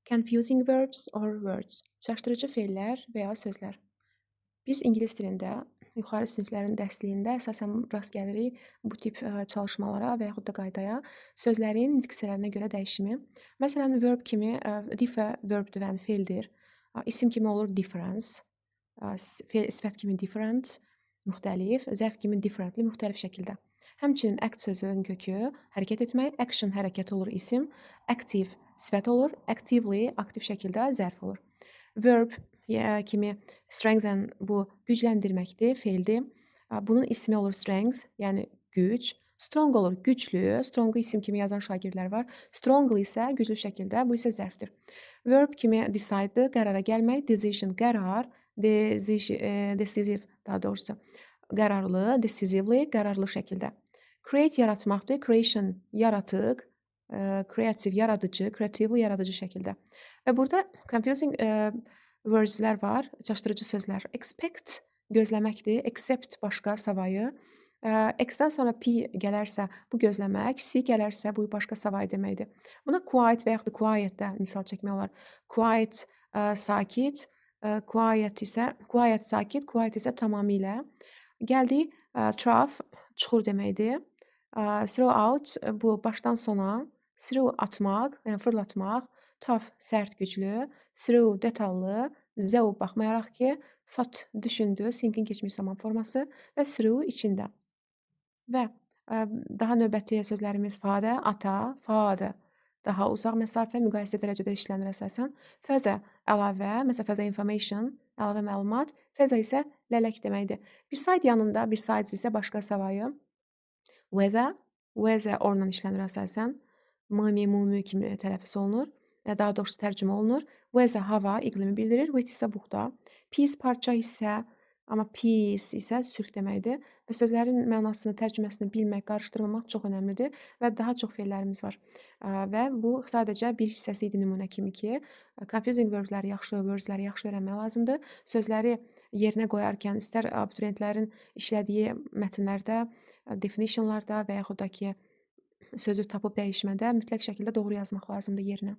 Confusing verbs or words. Çaşdırıcı fe'lər və ya sözlər. Biz ingilis dilində yuxarı siniflərin dərsliyində əsasən rast gəlirik bu tip çalışmalara və yaxud da qaydaya. Sözlərin diksiyələrinə görə dəyişimi. Məsələn, verb kimi differ verbdir, yəni fe'ldir. İsim kimi olur difference. Sifət kimi different, müxtəlif. Zərf kimi differently, müxtəlif şəkildə. Həmçinin act sözünün kökü hərəkət etmək, action hərəkət olur isim, active sifət olur, actively aktiv şəkildə zərf olur. Verb kimi strengthen bu gücləndirməkdir, fe'ldir. Bunun ismi olur strength, yəni güc. Strong olur güclü, strongu isim kimi yazan şagirdlər var. Strongly isə güclü şəkildə, bu isə zərfdir. Verb kimi decide'dir, qərara gəlmək, decision qərar, decisive daha doğrusu qərarlı, decisively qərarlı şəkildə. Create yaratmaqdır, creation yaratıq, creative yaradıcı, creatively yaradıcı şəkildə. Və burada confusing wordslər var, çaşdırıcı sözlər. Expect gözləməkdir, accept başqa savayı. X-dən sonra P gələrsə bu gözləmək, C gələrsə bu başqa savayı deməkdir. Buna quiet və yaxud da quiet də misal çəkmək olar. Quiet sakit, quiet sakit, quiet isə tamamilə. Gəldik trough çuxur deməkdir. Throughout bu başdan sona, through atmaq, yəni fırlatmaq, tough sərt güclü, through detallı, though baxmayaraq ki, thought düşündü, thinking keçmiş zaman forması və through içində. Və daha növbəti sözlərimiz father, ata, father daha uzaq məsafə, müqayisə dərəcədə işlənir əsasən. Further əlavə, məsələn further information, əlavə məlumat. Further isə lələk deməkdir. Beside yanında, besides isə başqa savayı. Weather onunla işlənir əsasən. Mimi, mumi kimi tələffüz olunur. Daha doğrusu tərcümə olunur. Weather hava, iqlimi bildirir. Wheat isə buğda. Piece parça hissə, amma peace isə sülh deməkdir. Və sözlərin mənasını, tərcüməsini bilmək, qarışdırmamaq çox önəmlidir və daha çox fe'llərimiz var. Və bu sadəcə bir hissəsi idi nümunə kimi ki, confusing verbsləri yaxşı öyrənmək lazımdır. Sözləri yerinə qoyarkən istər abituriyentlərin işlədiyi mətnlərdə, definitionlarda və yaxud da ki, sözü tapıb dəyişmədə mütləq şəkildə doğru yazmaq lazımdır yerinə.